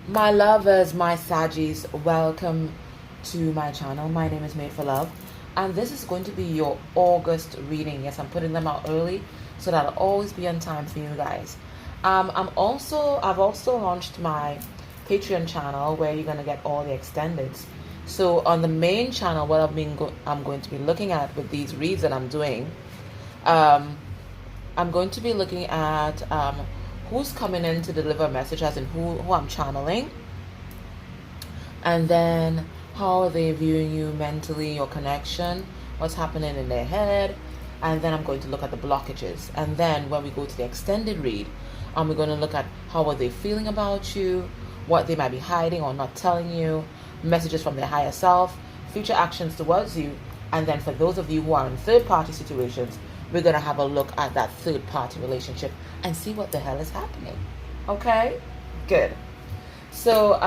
My lovers, my Saggies, welcome to my channel. My name is Made for Love, and this is going to be your August reading. Yes, I'm putting them out early so that'll always be on time for you guys. I've also launched my Patreon channel where you're gonna get all the extendeds. So on the main channel, what I'm going to be looking at with these reads that I'm doing, I'm going to be looking at who's coming in to deliver a message, as in who I'm channeling, and then how are they viewing you mentally, your connection, what's happening in their head, and then I'm going to look at the blockages. And then when we go to the extended read, we're going to look at how are they feeling about you, what they might be hiding or not telling you, messages from their higher self, future actions towards you. And then for those of you who are in third-party situations, we're going to have a look at that third-party relationship and see what the hell is happening. Okay? Good. So,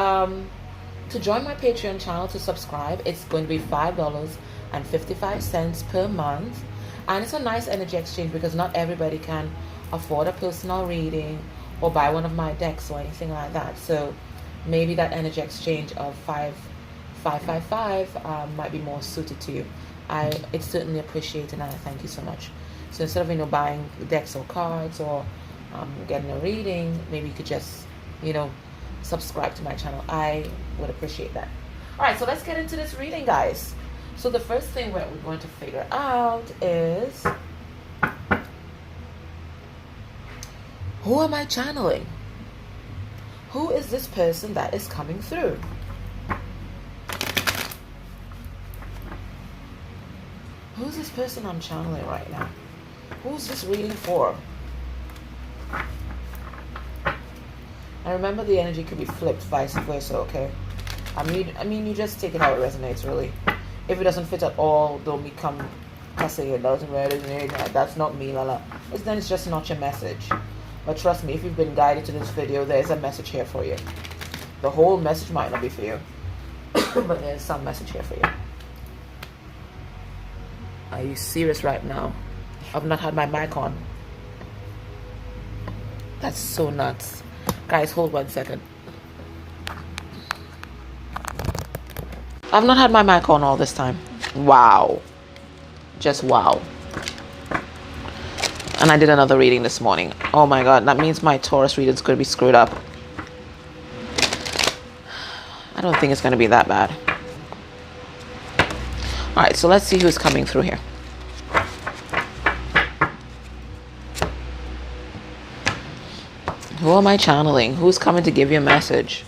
to join my Patreon channel, to subscribe, it's going to be $5.55 per month. And it's a nice energy exchange because not everybody can afford a personal reading or buy one of my decks or anything like that. So maybe that energy exchange of $5.55 might be more suited to you. It's certainly appreciated, and I thank you so much. So instead of buying decks or cards or getting a reading, maybe you could just subscribe to my channel. I would appreciate that. All right, so let's get into this reading, guys. So the first thing we're going to figure out is, who am I channeling? Who is this person that is coming through? Who's this person I'm channeling right now? Who's this reading for? And remember, the energy could be flipped, vice versa, okay? I mean, you just take it how it resonates, really. If it doesn't fit at all, don't become cussing. It doesn't resonate. That's not me, lala. Then it's just not your message. But trust me, if you've been guided to this video, there's a message here for you. The whole message might not be for you, but there's some message here for you. Are you serious right now? I've not had my mic on. That's so nuts. Guys, hold 1 second. I've not had my mic on all this time. Wow. Just wow. And I did another reading this morning. Oh my god, that means my Taurus reading is going to be screwed up. I don't think it's going to be that bad. Alright, so let's see who's coming through here. Who am I channeling? Who's coming to give you a message?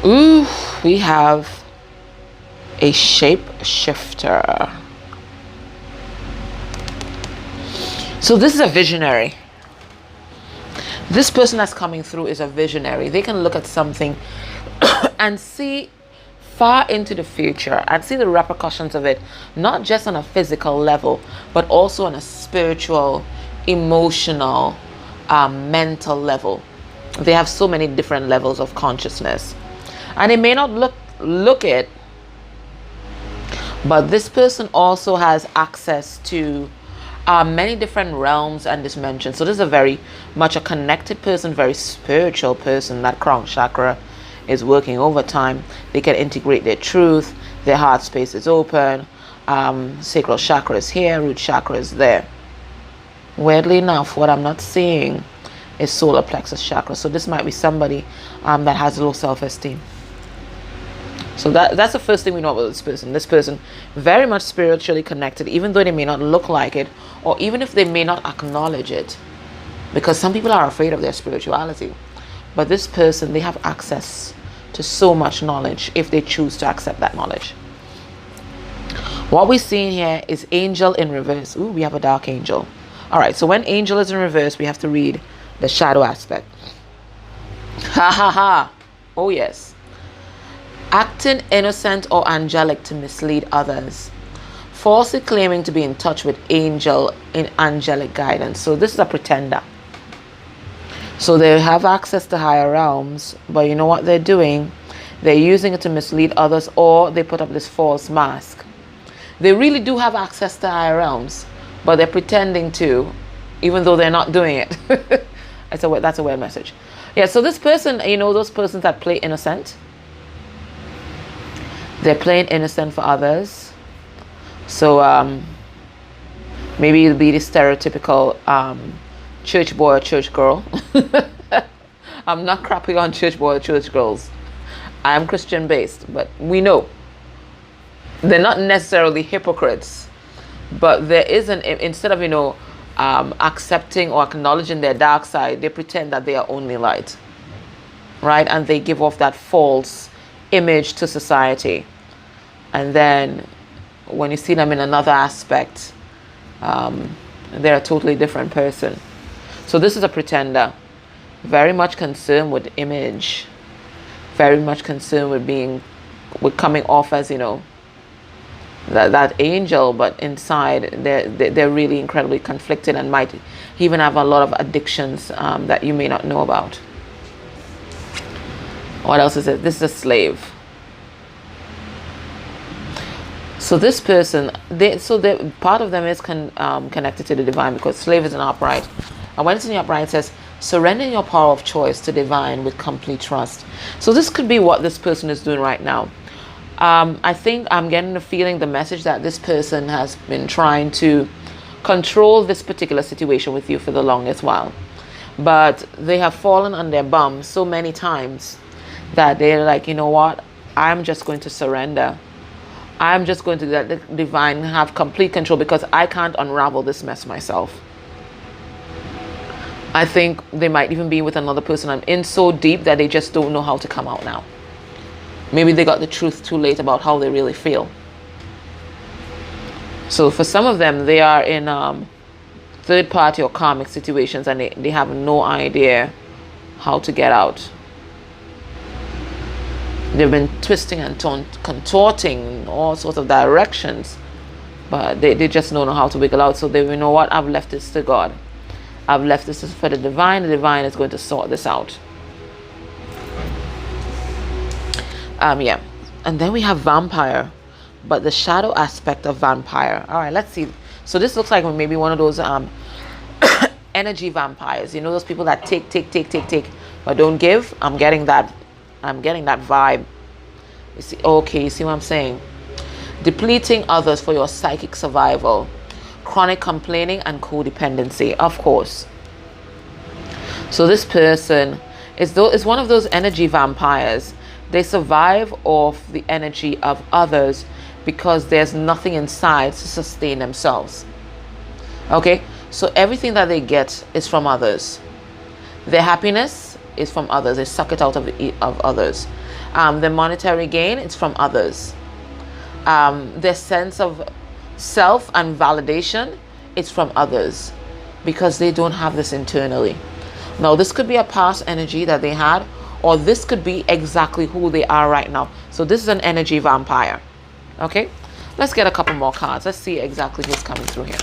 Ooh, we have a shapeshifter. So this is a visionary. This person that's coming through is a visionary. They can look at something and see far into the future and see the repercussions of it, not just on a physical level, but also on a spiritual, emotional, mental level. They have so many different levels of consciousness. And it may not look it, but this person also has access to many different realms and dimensions. So this is a very much a connected person, very spiritual person. That crown chakra is working overtime. They can integrate their truth. Their heart space is open. Sacral chakra is here. Root chakra is there. Weirdly enough, what I'm not seeing is solar plexus chakra. So this might be somebody that has low self-esteem. So that's the first thing we know about this person. This person, very much spiritually connected, even though they may not look like it, or even if they may not acknowledge it, because some people are afraid of their spirituality. But this person, they have access to so much knowledge if they choose to accept that knowledge. What we're seeing here is angel in reverse. Ooh, we have a dark angel. All right, so when angel is in reverse, we have to read the shadow aspect. Ha ha ha. Oh yes. Acting innocent or angelic to mislead others. Falsely claiming to be in touch with angel in angelic guidance. So this is a pretender. So they have access to higher realms, but you know what they're doing? They're using it to mislead others, or they put up this false mask. They really do have access to higher realms, but they're pretending to, even though they're not doing it. That's a weird message. Yeah, so this person, you know, those persons that play innocent, they're playing innocent for others. So maybe it'll be the stereotypical church boy or church girl. I'm not crapping on church boy or church girls. I'm Christian based, but we know they're not necessarily hypocrites, but there is instead of, you know, accepting or acknowledging their dark side, they pretend that they are only light, right? And they give off that false image to society. And then when you see them in another aspect, they're a totally different person. So this is a pretender, very much concerned with image, very much concerned with coming off as, you know, that angel, but inside they're really incredibly conflicted and might even have a lot of addictions that you may not know about. What else is it? This is a slave. So this person, part of them is connected to the divine, because slave is an upright. And when it's in the upright, it says, surrender your power of choice to divine with complete trust. So this could be what this person is doing right now. I think I'm getting the feeling, the message, that this person has been trying to control this particular situation with you for the longest while. But they have fallen on their bum so many times that they're like, you know what? I'm just going to surrender. I'm just going to let the divine have complete control, because I can't unravel this mess myself. I think they might even be with another person. I'm in so deep that they just don't know how to come out now. Maybe they got the truth too late about how they really feel. So for some of them, they are in third party or karmic situations, and they have no idea how to get out. They've been twisting and contorting in all sorts of directions, but they just don't know how to wiggle out. So they, you know what, I've left this to God. I've left this for the divine. The divine is going to sort this out. Yeah. And then we have vampire, but the shadow aspect of vampire. All right, let's see. So this looks like maybe one of those energy vampires. You know, those people that take, but don't give. I'm getting that vibe. You see, okay, you see what I'm saying? Depleting others for your psychic survival. Chronic complaining and codependency, of course. So this person is one of those energy vampires. They survive off the energy of others because there's nothing inside to sustain themselves. Okay, so everything that they get is from others. Their happiness is from others. They suck it out of others. Their monetary gain is from others. Their sense of self and validation is from others, because they don't have this internally. Now, this could be a past energy that they had, or this could be exactly who they are right now. So this is an energy vampire. Okay, let's get a couple more cards. Let's see exactly who's coming through here.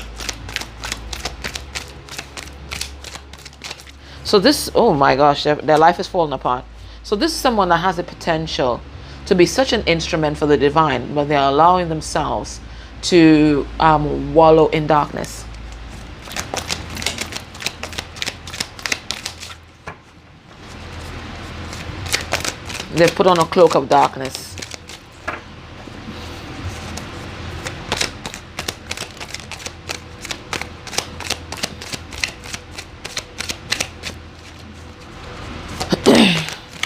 So this, oh my gosh, their life is falling apart. So this is someone that has the potential to be such an instrument for the divine, but they're allowing themselves to wallow in darkness. They've put on a cloak of darkness.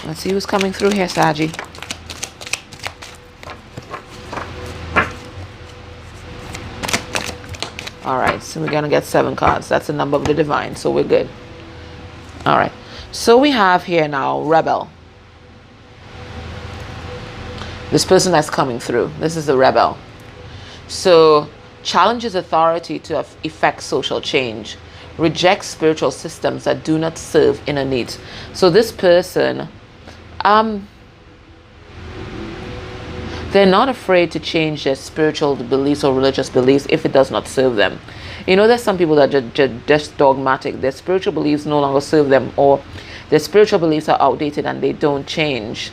Let's see who's coming through here, Saggy. All right, so we're going to get 7 cards. That's the number of the divine, so we're good. All right, so we have here now Rebel. This person that's coming through, this is the Rebel. So challenges authority to effect social change. Rejects spiritual systems that do not serve inner needs. So this person, they're not afraid to change their spiritual beliefs or religious beliefs if it does not serve them. You know, there's some people that just dogmatic. Their spiritual beliefs no longer serve them, or their spiritual beliefs are outdated and they don't change.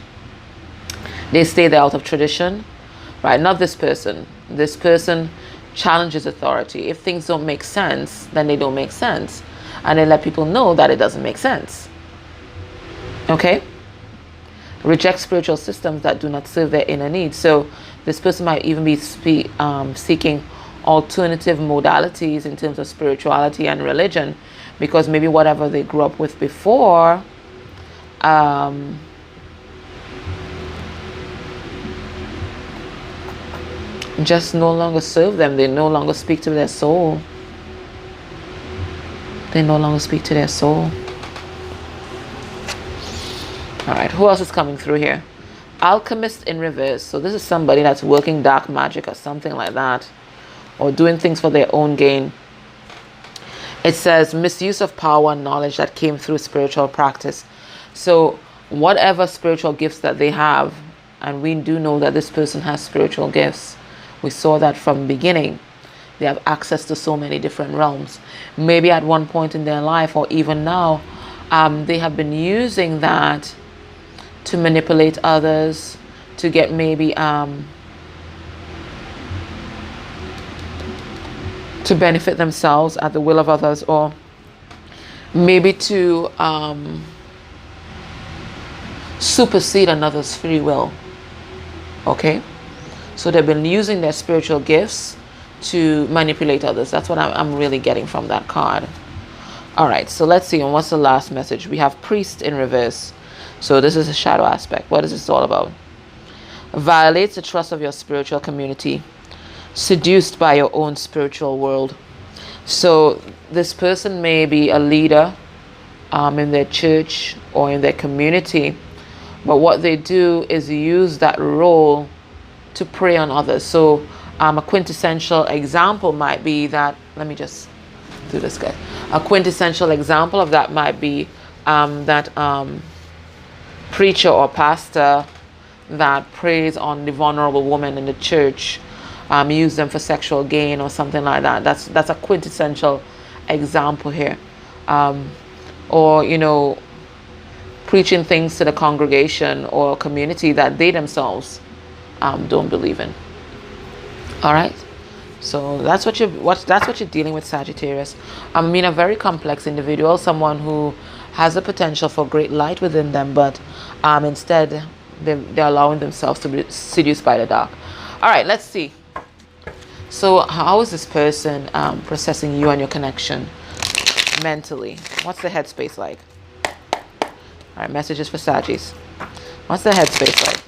They stay there out of tradition, right? Not this person. This person challenges authority. If things don't make sense, then they don't make sense. And they let people know that it doesn't make sense. Okay? Reject spiritual systems that do not serve their inner needs. So this person might even be seeking alternative modalities in terms of spirituality and religion, because maybe whatever they grew up with before just no longer serve them. They no longer speak to their soul. They no longer speak to their soul. All right, who else is coming through here? Alchemist in reverse. So this is somebody that's working dark magic or something like that, or doing things for their own gain. It says misuse of power and knowledge that came through spiritual practice. So whatever spiritual gifts that they have, and we do know that this person has spiritual gifts. We saw that from the beginning. They have access to so many different realms. Maybe at one point in their life, or even now, they have been using that to manipulate others, to get maybe to benefit themselves at the will of others, or maybe to supersede another's free will. Okay? So they've been using their spiritual gifts to manipulate others. That's what I'm really getting from that card. All right, so let's see. And what's the last message? We have priest in reverse. So this is a shadow aspect. What is this all about? Violates the trust of your spiritual community. Seduced by your own spiritual world. So this person may be a leader in their church or in their community. But what they do is use that role to prey on others. So a quintessential example might be that, let me just do this, guys. A quintessential example of that might be that preacher or pastor that preys on the vulnerable woman in the church, use them for sexual gain or something like that. That's a quintessential example here. Or, you know, preaching things to the congregation or community that they themselves don't believe in. All right, so that's what you're dealing with, Sagittarius. I mean, a very complex individual, someone who has the potential for great light within them, but instead they're allowing themselves to be seduced by the dark. All right, let's see. So how is this person processing you and your connection mentally? What's the headspace like? All right, messages for Saggies. What's the headspace like?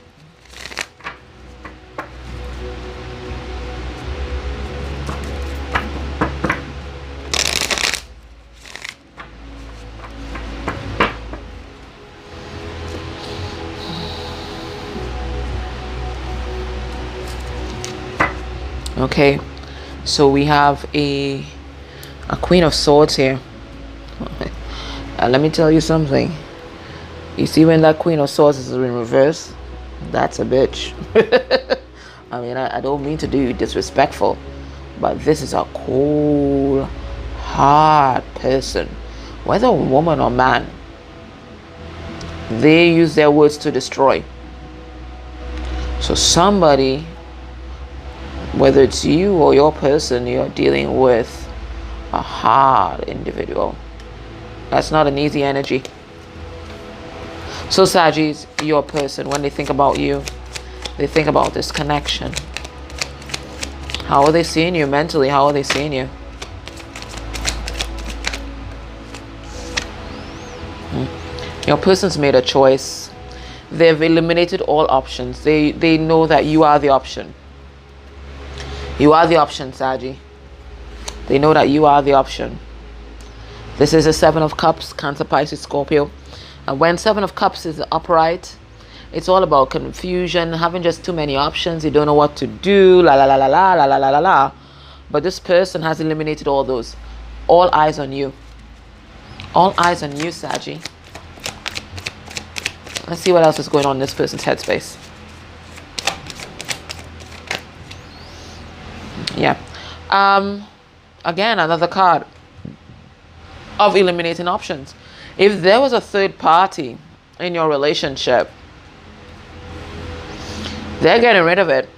Okay, so we have a Queen of Swords here. Let me tell you something. You see, when that Queen of Swords is in reverse, that's a bitch. I mean, I don't mean to do disrespectful, but this is a cold, hard person, whether woman or man. They use their words to destroy. So somebody, whether it's you or your person, you're dealing with a hard individual. That's not an easy energy. So Saggies, your person, when they think about you, they think about this connection. How are they seeing you mentally? How are they seeing you? Your person's made a choice. They've eliminated all options. They know that you are the option. You are the option, Saggy. They know that you are the option. This is a Seven of Cups, Cancer, Pisces, Scorpio. And when Seven of Cups is upright, it's all about confusion, having just too many options. You don't know what to do, la la la la la la la la la la. But this person has eliminated all those. All eyes on you. All eyes on you, Saggy. Let's see what else is going on in this person's headspace. Yeah. Again, another card of eliminating options. If there was a third party in your relationship, they're getting rid of it.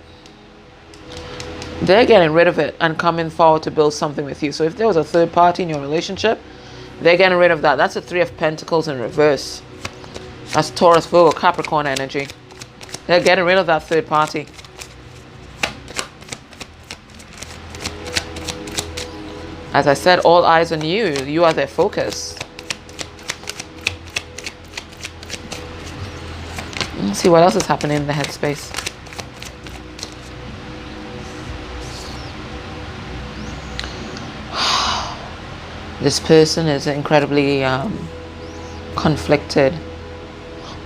They're getting rid of it and coming forward to build something with you. So if there was a third party in your relationship, they're getting rid of that. That's the Three of Pentacles in reverse. That's Taurus, Virgo, Capricorn energy. They're getting rid of that third party. As I said, all eyes on you. You are their focus. Let's see what else is happening in the headspace. This person is incredibly conflicted.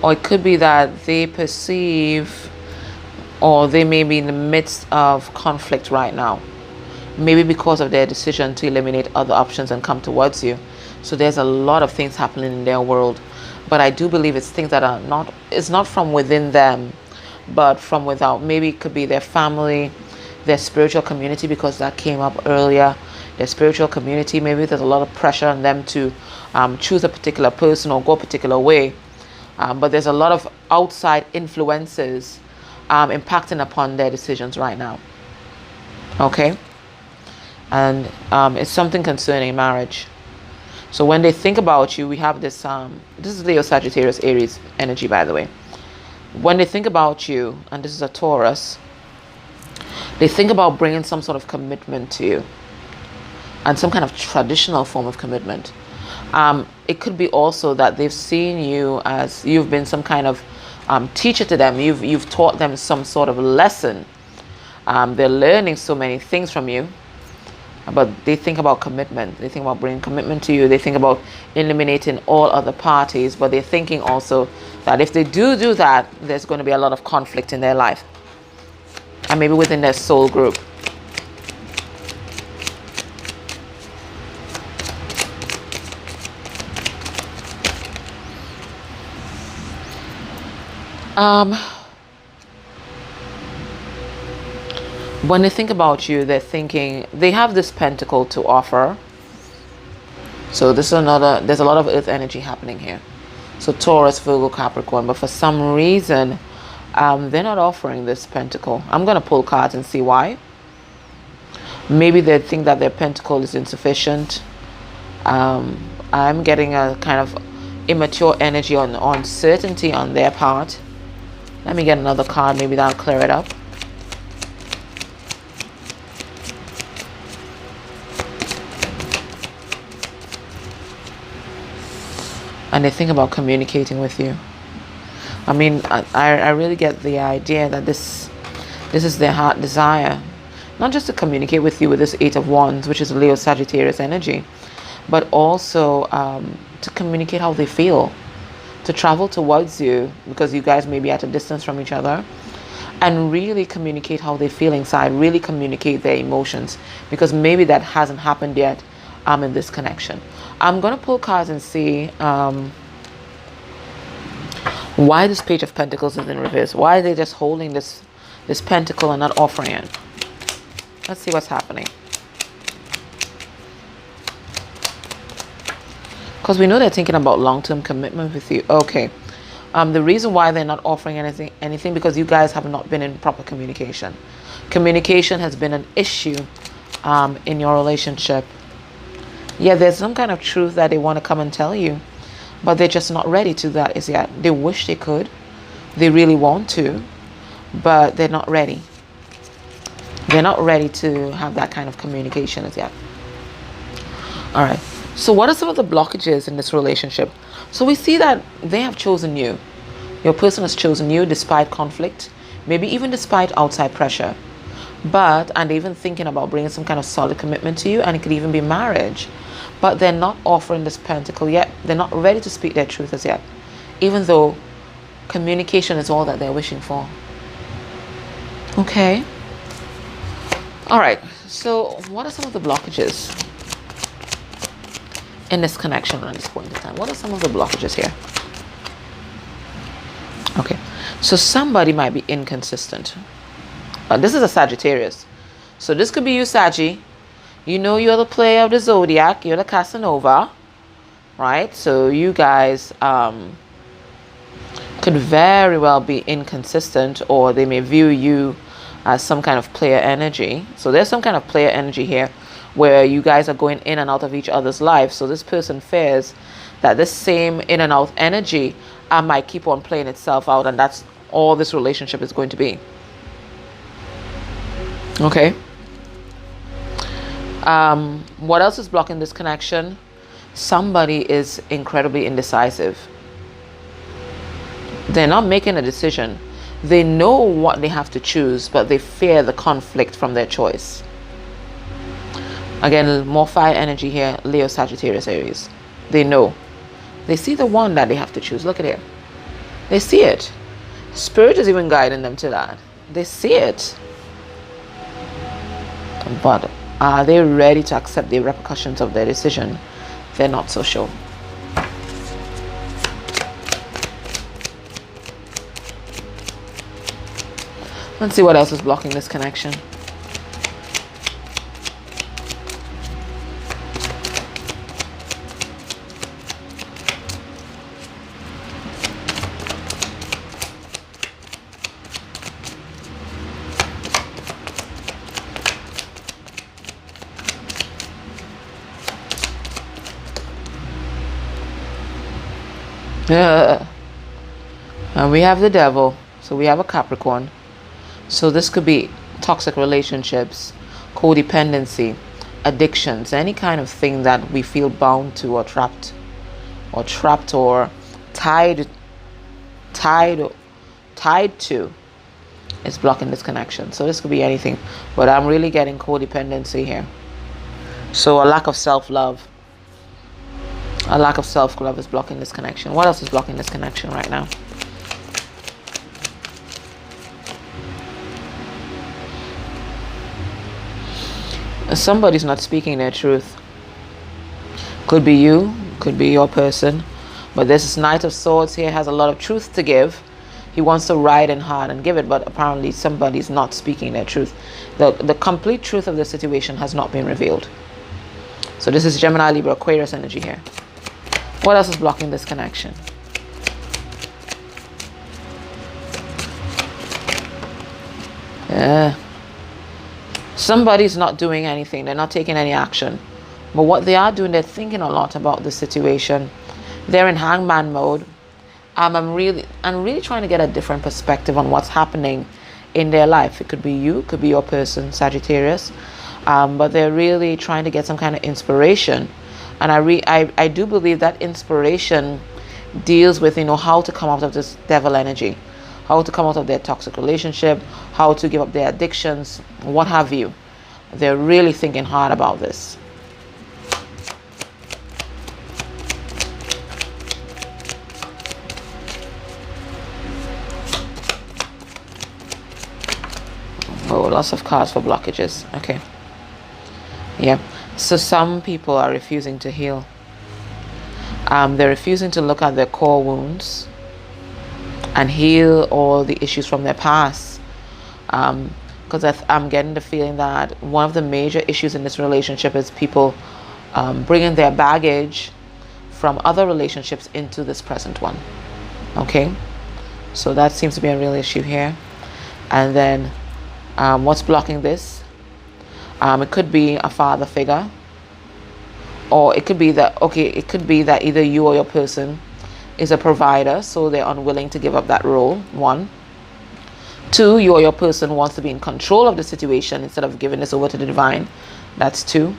Or it could be that they perceive, or they may be in the midst of conflict right now. Maybe because of their decision to eliminate other options and come towards you. So there's a lot of things happening in their world. But I do believe it's things that are not, it's not from within them, but from without. Maybe it could be their family, their spiritual community, because that came up earlier. Their spiritual community, maybe there's a lot of pressure on them to choose a particular person or go a particular way. But there's a lot of outside influences impacting upon their decisions right now. Okay? And it's something concerning marriage. So when they think about you, we have this, this is Leo, Sagittarius, Aries energy, by the way. When they think about you, and this is a Taurus, they think about bringing some sort of commitment to you. And some kind of traditional form of commitment. It could be also that they've seen you as you've been some kind of teacher to them. You've taught them some sort of lesson. They're learning so many things from you. But they think about commitment. They think about bringing commitment to you. They think about eliminating all other parties. But they're thinking also that if they do that, there's going to be a lot of conflict in their life. And maybe within their soul group. When they think about you, they're thinking, they have this pentacle to offer. So this is another, there's a lot of earth energy happening here. So Taurus, Virgo, Capricorn, but for some reason, they're not offering this pentacle. I'm going to pull cards and see why. Maybe they think that their pentacle is insufficient. I'm getting a kind of immature energy on uncertainty on their part. Let me get another card. Maybe that'll clear it up. And they think about communicating with you. I mean, I really get the idea that this is their heart desire. Not just to communicate with you with this Eight of Wands, which is Leo, Sagittarius energy, but also to communicate how they feel. To travel towards you, because you guys may be at a distance from each other, and really communicate how they feel inside, really communicate their emotions, because maybe that hasn't happened yet in this connection. I'm going to pull cards and see why this Page of Pentacles is in reverse. Why are they just holding this pentacle and not offering it? Let's see what's happening. Because we know they're thinking about long-term commitment with you. Okay. The reason why they're not offering anything because you guys have not been in proper communication. Communication has been an issue in your relationship. Yeah, there's some kind of truth that they want to come and tell you, but they're just not ready to that as yet. They wish they could. They really want to, but they're not ready. They're not ready to have that kind of communication as yet. All right. So what are some of the blockages in this relationship? So we see that they have chosen you. Your person has chosen you despite conflict, maybe even despite outside pressure. And they're even thinking about bringing some kind of solid commitment to you, and it could even be marriage. But they're not offering this pentacle yet. They're not ready to speak their truth as yet, even though communication is all that they're wishing for. Okay. All right. So what are some of the blockages in this connection at this point in time? What are some of the blockages here? Okay. So somebody might be inconsistent. This is a Sagittarius. So this could be you, Saggy. You know you're the player of the zodiac. You're the Casanova, right? So you guys could very well be inconsistent, or they may view you as some kind of player energy. So there's some kind of player energy here where you guys are going in and out of each other's lives. So this person fears that this same in and out energy might keep on playing itself out, and that's all this relationship is going to be. Okay. What else is blocking this connection? Somebody is incredibly indecisive. They're not making a decision. They know what they have to choose, but they fear the conflict from their choice. Again, more fire energy here. Leo, Sagittarius, Aries. They know. They see the one that they have to choose. Look at it. They see it. Spirit is even guiding them to that. They see it. But are they ready to accept the repercussions of their decision? They're not so sure. Let's see what else is blocking this connection. And we have the devil. So we have a Capricorn. So this could be toxic relationships, codependency, addictions, any kind of thing that we feel bound to or trapped or tied to is blocking this connection. So this could be anything, but I'm really getting codependency here. So a lack of self-love. A lack of self-love is blocking this connection. What else is blocking this connection right now? Somebody's not speaking their truth. Could be you, could be your person. But this Knight of Swords here has a lot of truth to give. He wants to ride in hard and give it, but apparently somebody's not speaking their truth. The complete truth of the situation has not been revealed. So this is Gemini, Libra, Aquarius energy here. What else is blocking this connection? Yeah. Somebody's not doing anything. They're not taking any action. But what they are doing, they're thinking a lot about the situation. They're in hangman mode. I'm really trying to get a different perspective on what's happening in their life. It could be you, could be your person, Sagittarius. But they're really trying to get some kind of inspiration. And I do believe that inspiration deals with, how to come out of this devil energy, how to come out of their toxic relationship, how to give up their addictions, what have you. They're really thinking hard about this. Oh, lots of cards for blockages. Okay. Yeah. So some people are refusing to heal. They're refusing to look at their core wounds and heal all the issues from their past. Because I'm getting the feeling that one of the major issues in this relationship is people bringing their baggage from other relationships into this present one. Okay? So that seems to be a real issue here. And then what's blocking this? It could be a father figure, or it could be that either you or your person is a provider, so they're unwilling to give up that role. 1. 2, you or your person wants to be in control of the situation instead of giving this over to the divine. That's 2.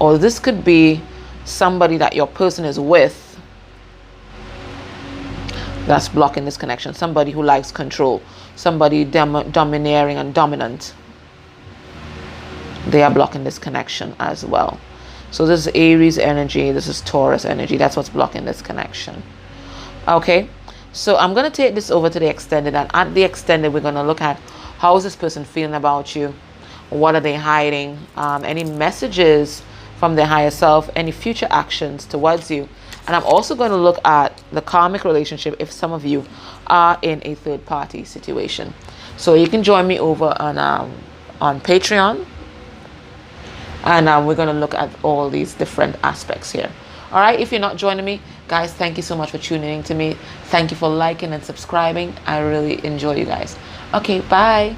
Or this could be somebody that your person is with that's blocking this connection. Somebody who likes control, somebody domineering and dominant. They are blocking this connection as well. So this is Aries energy, this is Taurus energy. That's what's blocking this connection. Okay, so I'm going to take this over to the extended, and at the extended we're going to look at how is this person feeling about you, what are they hiding, any messages from their higher self, any future actions towards you. And I'm also going to look at the karmic relationship if some of you are in a third party situation. So you can join me over on Patreon. And we're going to look at all these different aspects here. All right, if you're not joining me, guys, thank you so much for tuning in to me. Thank you for liking and subscribing. I really enjoy you guys. Okay, bye.